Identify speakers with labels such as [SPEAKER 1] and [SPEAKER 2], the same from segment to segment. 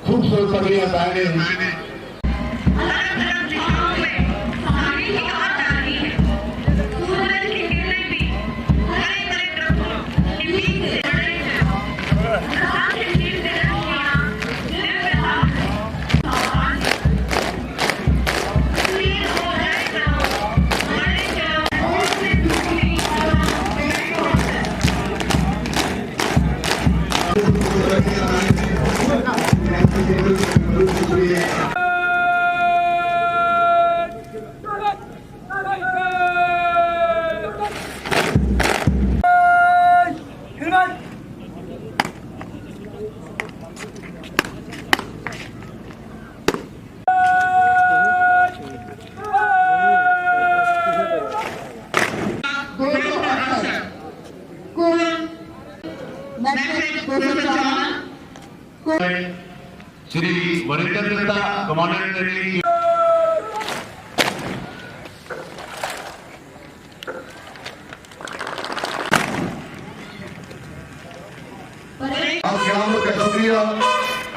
[SPEAKER 1] खूबसूरत पगड़ियां पहने श्री वरिंदर दत्ता कमांडेंट ने आप खिलाड़ियों का शुक्रिया,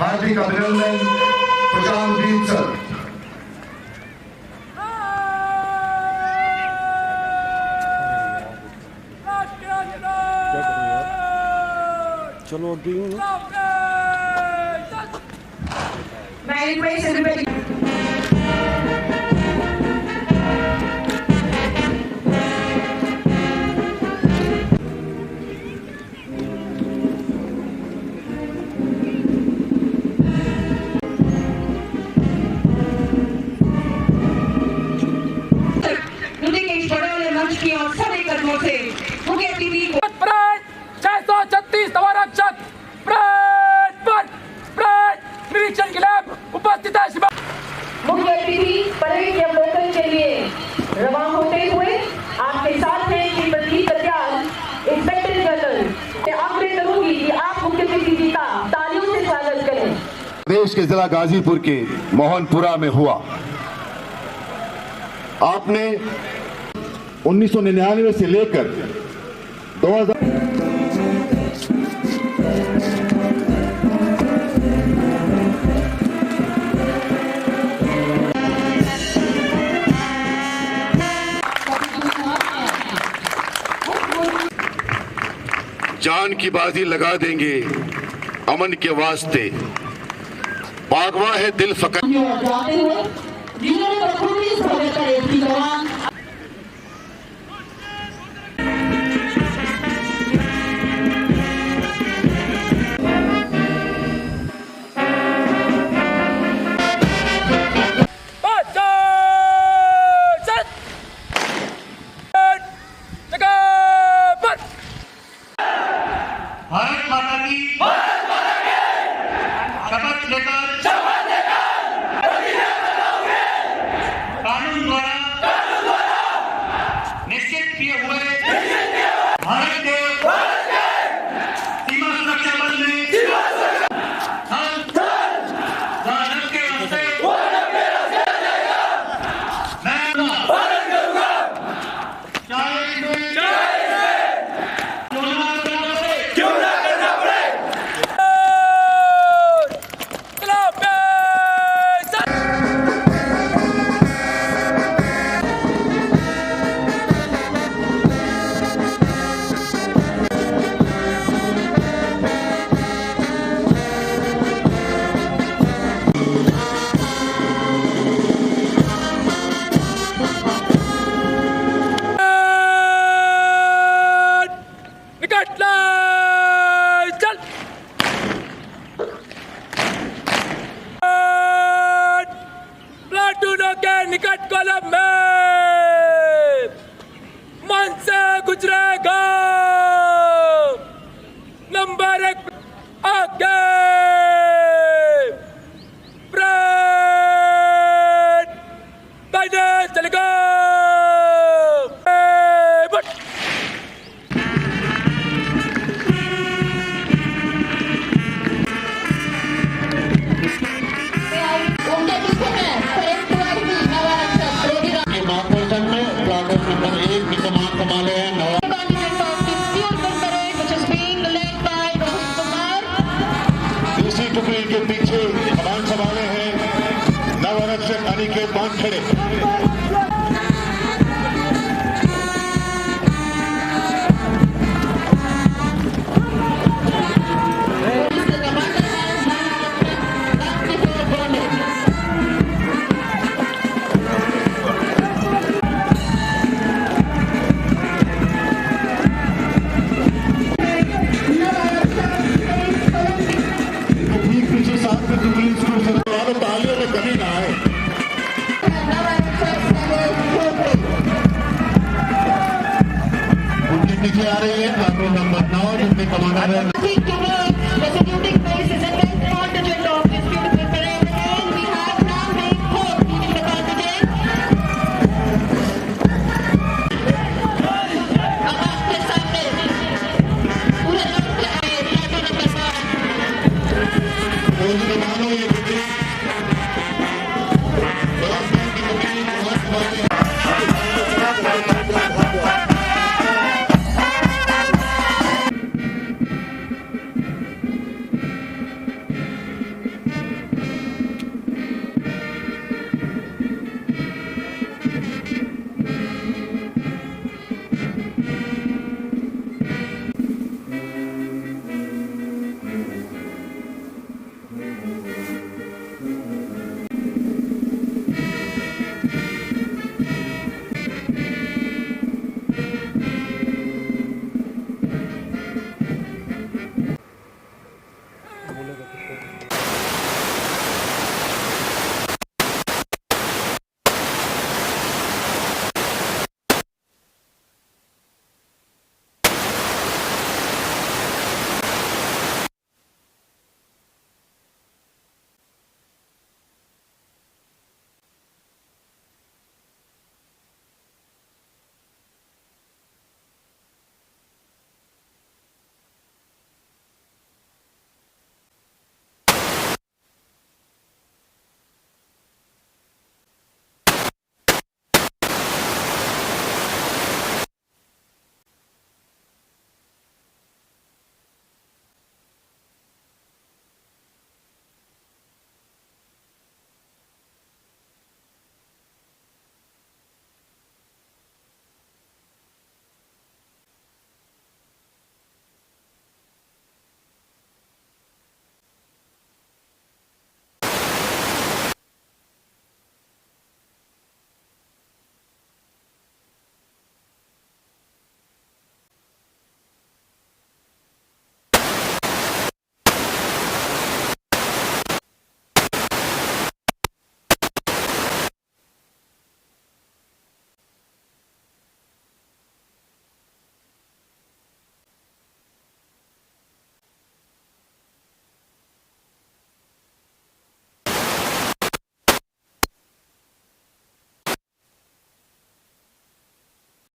[SPEAKER 1] हार्दिक अभिनंदन प्रशांत सर।
[SPEAKER 2] चलो
[SPEAKER 3] की और सभी कदमों से मुझे टीवी
[SPEAKER 4] 636 तवारक्षक निरीक्षण के लिए उपस्थित है।
[SPEAKER 3] मुख्य अतिथि परेड के अवलोकन के लिए रवाना होते हुए आपके साथ हैं श्री प्रदीप दत्याल, इंस्पेक्टर जनरल। मैं आग्रह करूंगी कि आप मुख्य अतिथि जी का तालियों से स्वागत करें।
[SPEAKER 1] देश के जिला गाजीपुर के मोहनपुरा में हुआ। आपने 1999 से लेकर 2000 जान की बाजी लगा देंगे अमन के वास्ते, बागवा है दिल फकर।
[SPEAKER 5] भारत माता की शपथ लेकर कानून द्वारा
[SPEAKER 6] भी इनके पीछे कमान संभाले हैं नवरक्षक अनिकेत वानखेड़े। ठीक पीछे साथ में जुबली स्कूल से तालियों में कमी ना आए। उनके पीछे आ रही है कानून नंबर 9 जिनके कमांडर है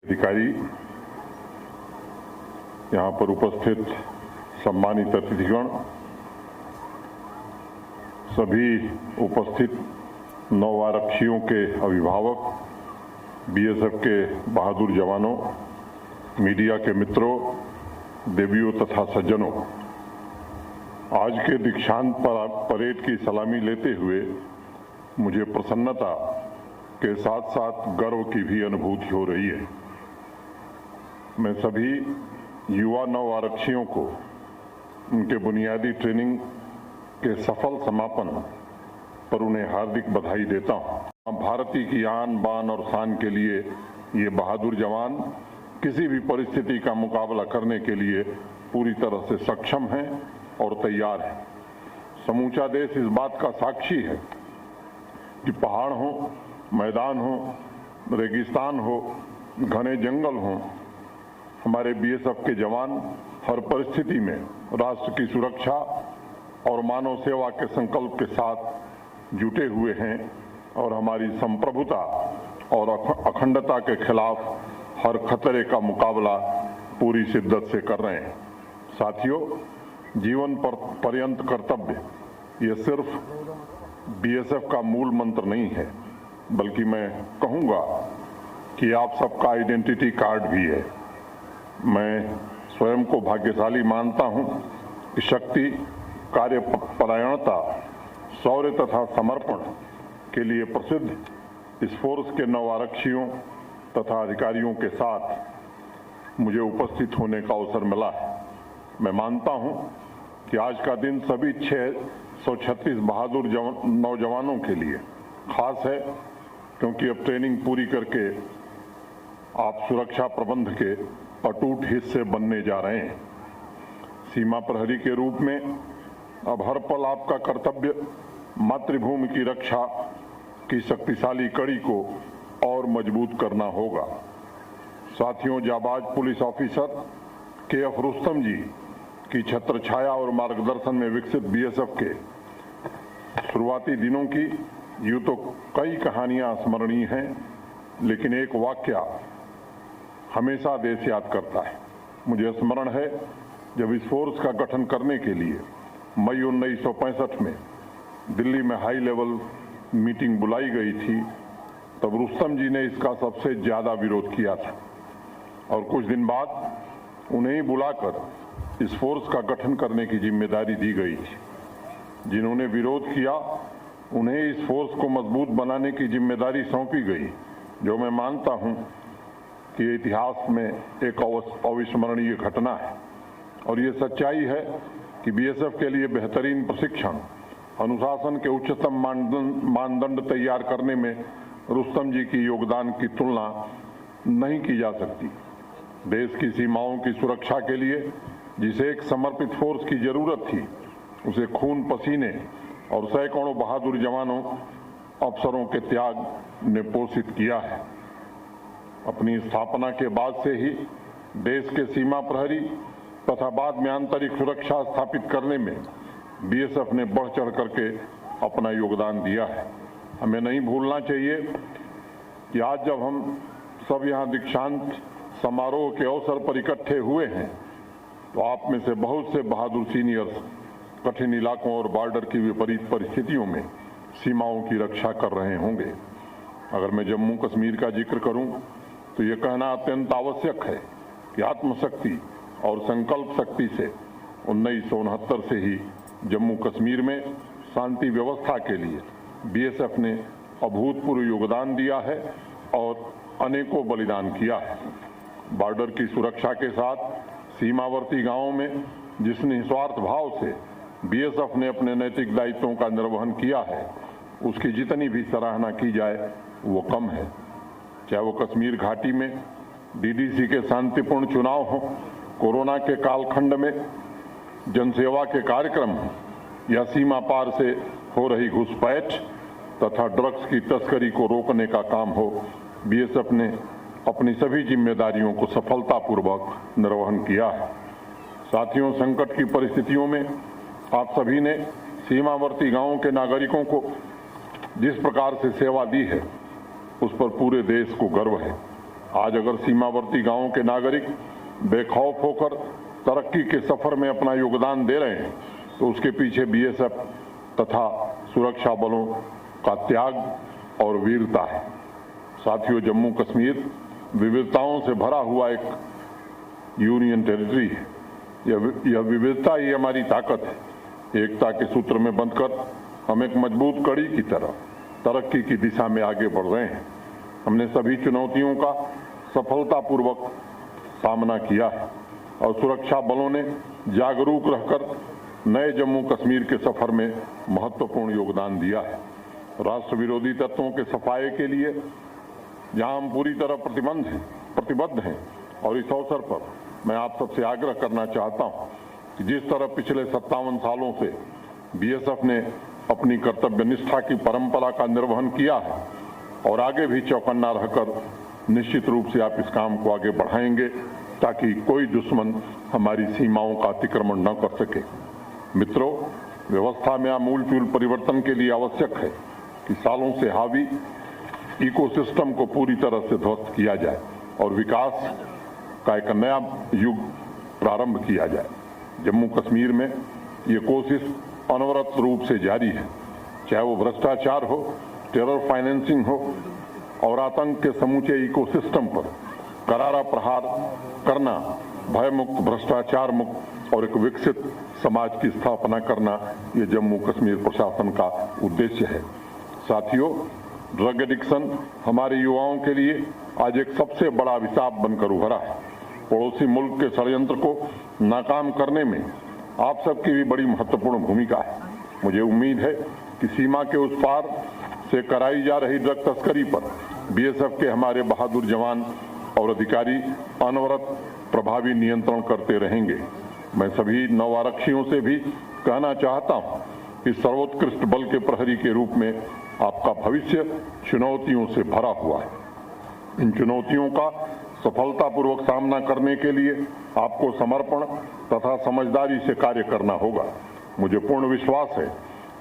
[SPEAKER 7] अधिकारी, यहाँ पर उपस्थित सम्मानित अतिथिगण, सभी उपस्थित नौ आरक्षियों के अभिभावक, बीएसएफ के बहादुर जवानों, मीडिया के मित्रों, देवियों तथा सज्जनों, आज के दीक्षांत परेड की सलामी लेते हुए मुझे प्रसन्नता के साथ साथ गर्व की भी अनुभूति हो रही है। मैं सभी युवा नव आरक्षियों को उनके बुनियादी ट्रेनिंग के सफल समापन पर उन्हें हार्दिक बधाई देता हूं। भारतीय की आन बान और शान के लिए ये बहादुर जवान किसी भी परिस्थिति का मुकाबला करने के लिए पूरी तरह से सक्षम हैं और तैयार हैं। समूचा देश इस बात का साक्षी है कि पहाड़ हो, मैदान हो, रेगिस्तान हो, घने जंगल हो, हमारे बीएसएफ के जवान हर परिस्थिति में राष्ट्र की सुरक्षा और मानव सेवा के संकल्प के साथ जुटे हुए हैं और हमारी संप्रभुता और अखंडता के खिलाफ हर खतरे का मुकाबला पूरी शिद्दत से कर रहे हैं। साथियों, जीवन पर्यंत कर्तव्य ये सिर्फ बीएसएफ का मूल मंत्र नहीं है, बल्कि मैं कहूँगा कि आप सबका आइडेंटिटी कार्ड भी है। मैं स्वयं को भाग्यशाली मानता हूँ कि शक्ति, कार्यपरायणता, शौर्य तथा समर्पण के लिए प्रसिद्ध इस फोर्स के 9 आरक्षियों तथा अधिकारियों के साथ मुझे उपस्थित होने का अवसर मिला है। मैं मानता हूं कि आज का दिन सभी 636 बहादुर नौजवानों के लिए खास है, क्योंकि अब ट्रेनिंग पूरी करके आप सुरक्षा प्रबंध के अटूट हिस्से बनने जा रहे हैं। सीमा प्रहरी के रूप में अब हर पल आपका कर्तव्य मातृभूमि की रक्षा की शक्तिशाली कड़ी को और मजबूत करना होगा। साथियों, जाबाज पुलिस ऑफिसर KF रुस्तम जी की छत्र छाया और मार्गदर्शन में विकसित BSF के शुरुआती दिनों की यूं तो कई कहानियां स्मरणीय हैं, लेकिन एक वाकया हमेशा देश याद करता है। मुझे स्मरण है जब इस फोर्स का गठन करने के लिए मई 1965 में दिल्ली में हाई लेवल मीटिंग बुलाई गई थी, तब रुस्तम जी ने इसका सबसे ज्यादा विरोध किया था और कुछ दिन बाद उन्हें ही बुलाकर इस फोर्स का गठन करने की जिम्मेदारी दी गई थी। जिन्होंने विरोध किया उन्हें इस फोर्स को मजबूत बनाने की जिम्मेदारी सौंपी गई, जो मैं मानता हूं कि इतिहास में एक अविस्मरणीय घटना है। और ये सच्चाई है कि BSF के लिए बेहतरीन प्रशिक्षण, अनुशासन के उच्चतम मानदंड तैयार करने में रुस्तम जी की योगदान की तुलना नहीं की जा सकती। देश की सीमाओं की सुरक्षा के लिए जिसे एक समर्पित फोर्स की जरूरत थी, उसे खून पसीने और सैकड़ों बहादुर जवानों अफसरों के त्याग ने पोषित किया है। अपनी स्थापना के बाद से ही देश के सीमा प्रहरी तथा बाद में आंतरिक सुरक्षा स्थापित करने में BSF ने बढ़ चढ़ करके अपना योगदान दिया है। हमें नहीं भूलना चाहिए कि आज जब हम सब यहाँ दीक्षांत समारोह के अवसर पर इकट्ठे हुए हैं, तो आप में से बहुत से बहादुर सीनियर्स कठिन इलाकों और बॉर्डर की विपरीत परिस्थितियों में सीमाओं की रक्षा कर रहे होंगे। अगर मैं जम्मू कश्मीर का जिक्र करूं, तो ये कहना अत्यंत आवश्यक है कि आत्मशक्ति और संकल्प शक्ति से 1969 से ही जम्मू कश्मीर में शांति व्यवस्था के लिए BSF ने अभूतपूर्व योगदान दिया है और अनेकों बलिदान किया है। बॉर्डर की सुरक्षा के साथ सीमावर्ती गांवों में जिस निस्वार्थ भाव से BSF ने अपने नैतिक दायित्वों का निर्वहन किया है, उसकी जितनी भी सराहना की जाए वो कम है। चाहे वो कश्मीर घाटी में DDC के शांतिपूर्ण चुनाव हो, कोरोना के कालखंड में जनसेवा के कार्यक्रम हो, या सीमा पार से हो रही घुसपैठ तथा ड्रग्स की तस्करी को रोकने का काम हो, BSF ने अपनी सभी जिम्मेदारियों को सफलतापूर्वक निर्वहन किया है। साथियों, संकट की परिस्थितियों में आप सभी ने सीमावर्ती गांवों के नागरिकों को जिस प्रकार से सेवा दी है, उस पर पूरे देश को गर्व है। आज अगर सीमावर्ती गांवों के नागरिक बेखौफ होकर तरक्की के सफर में अपना योगदान दे रहे हैं, तो उसके पीछे BSF तथा सुरक्षा बलों का त्याग और वीरता है। साथियों, जम्मू कश्मीर विविधताओं से भरा हुआ एक यूनियन टेरिटरी है। यह विविधता ही हमारी ताकत है। एकता के सूत्र में बंधकर हम एक मजबूत कड़ी की तरह तरक्की की दिशा में आगे बढ़ रहे हैं। हमने सभी चुनौतियों का सफलतापूर्वक सामना किया है और सुरक्षा बलों ने जागरूक रहकर नए जम्मू कश्मीर के सफर में महत्वपूर्ण योगदान दिया है। राष्ट्र विरोधी तत्वों के सफाये के लिए जहां हम पूरी तरह प्रतिबद्ध हैं, और इस अवसर पर मैं आप सबसे आग्रह करना चाहता हूं कि जिस तरह पिछले 57 सालों से BSF ने अपनी कर्तव्य निष्ठा की परंपरा का निर्वहन किया है और आगे भी चौकन्ना रहकर निश्चित रूप से आप इस काम को आगे बढ़ाएंगे, ताकि कोई दुश्मन हमारी सीमाओं का अतिक्रमण न कर सके। मित्रों, व्यवस्था में आमूलचूल परिवर्तन के लिए आवश्यक है कि सालों से हावी इकोसिस्टम को पूरी तरह से ध्वस्त किया जाए और विकास का एक नया युग प्रारंभ किया जाए। जम्मू कश्मीर में ये कोशिश अनवरत रूप से जारी है, चाहे वो भ्रष्टाचार हो, टेरर फाइनेंसिंग हो और आतंक के समूचे इकोसिस्टम पर करारा प्रहार करना, भय मुक्त, भ्रष्टाचार मुक्त और एक विकसित समाज की स्थापना करना ये जम्मू कश्मीर प्रशासन का उद्देश्य है। साथियों, ड्रग एडिक्शन हमारे युवाओं के लिए आज एक सबसे बड़ा अभिशाप बनकर उभरा है। पड़ोसी मुल्क के षड्यंत्र को नाकाम करने में आप सबकी भी बड़ी महत्वपूर्ण भूमिका है। मुझे उम्मीद है कि सीमा के उस पार से कराई जा रही ड्रग तस्करी पर बीएसएफ के हमारे बहादुर जवान और अधिकारी अनवरत प्रभावी नियंत्रण करते रहेंगे। मैं सभी नव आरक्षियों से भी कहना चाहता हूं कि सर्वोत्कृष्ट बल के प्रहरी के रूप में आपका भविष्य चुनौतियों से भरा हुआ है। इन चुनौतियों का सफलतापूर्वक सामना करने के लिए आपको समर्पण तथा समझदारी से कार्य करना होगा। मुझे पूर्ण विश्वास है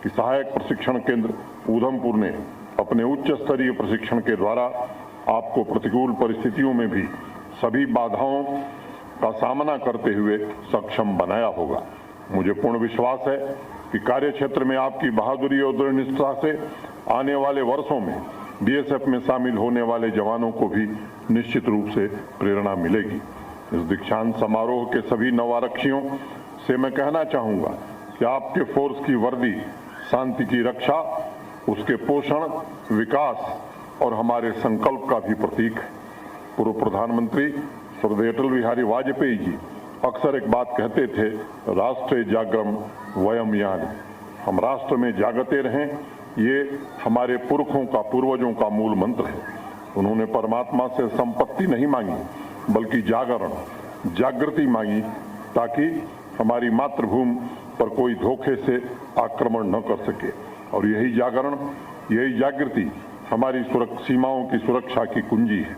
[SPEAKER 7] कि सहायक प्रशिक्षण केंद्र उधमपुर ने अपने उच्च स्तरीय प्रशिक्षण के द्वारा आपको प्रतिकूल परिस्थितियों में भी सभी बाधाओं का सामना करते हुए सक्षम बनाया होगा। मुझे पूर्ण विश्वास है कि कार्य क्षेत्र में आपकी बहादुरी और दृढ़ निष्ठा से आने वाले वर्षों में बीएसएफ में शामिल होने वाले जवानों को भी निश्चित रूप से प्रेरणा मिलेगी। इस दीक्षांत समारोह के सभी नव आरक्षियों से मैं कहना चाहूंगा कि आपके फोर्स की वर्दी शांति की रक्षा, उसके पोषण, विकास और हमारे संकल्प का भी प्रतीक है। पूर्व प्रधानमंत्री स्वर्गीय अटल बिहारी वाजपेयी जी अक्सर एक बात कहते थे, राष्ट्रे जागरम वयम यानी, हम राष्ट्र में जागते रहें, ये हमारे पुरखों का, पूर्वजों का मूल मंत्र है। उन्होंने परमात्मा से संपत्ति नहीं मांगी बल्कि जागरण, जागृति मांगी ताकि हमारी मातृभूमि पर कोई धोखे से आक्रमण न कर सके। और यही जागरण, यही जागृति हमारी सीमाओं की सुरक्षा की कुंजी है।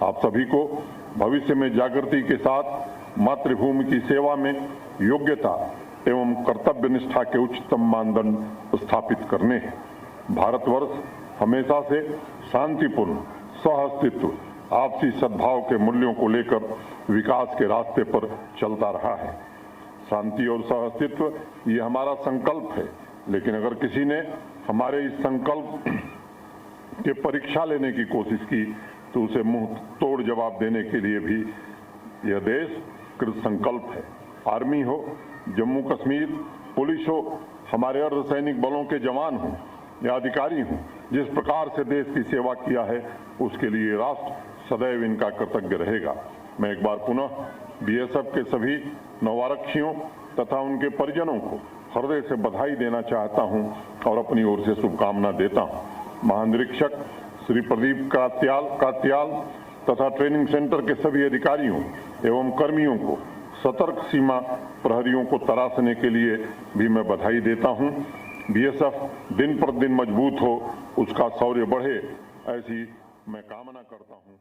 [SPEAKER 7] आप सभी को भविष्य में जागृति के साथ मातृभूमि की सेवा में योग्यता एवं कर्तव्य निष्ठा के उच्चतम मानदंड स्थापित करने हैं। भारतवर्ष हमेशा से शांतिपूर्ण सहअस्तित्व, आपसी सद्भाव के मूल्यों को लेकर विकास के रास्ते पर चलता रहा है। शांति और सहअस्तित्व ये हमारा संकल्प है, लेकिन अगर किसी ने हमारे इस संकल्प के परीक्षा लेने की कोशिश की तो उसे मुंह तोड़ जवाब देने के लिए भी यह देश कृत संकल्प है। आर्मी हो, जम्मू कश्मीर पुलिस हो, हमारे अर्धसैनिक बलों के जवान हों या अधिकारी हों, जिस प्रकार से देश की सेवा किया है उसके लिए राष्ट्र सदैव इनका कृतज्ञ रहेगा। मैं एक बार पुनः बीएसएफ के सभी नवारक्षियों तथा उनके परिजनों को हृदय से बधाई देना चाहता हूं और अपनी ओर से शुभकामना देता हूं। महानिरीक्षक श्री प्रदीप कात्याल तथा ट्रेनिंग सेंटर के सभी अधिकारियों एवं कर्मियों को सतर्क सीमा प्रहरियों को तराशने के लिए भी मैं बधाई देता हूं। बीएसएफ दिन प्रतिदिन मजबूत हो, उसका शौर्य बढ़े, ऐसी मैं कामना करता हूं।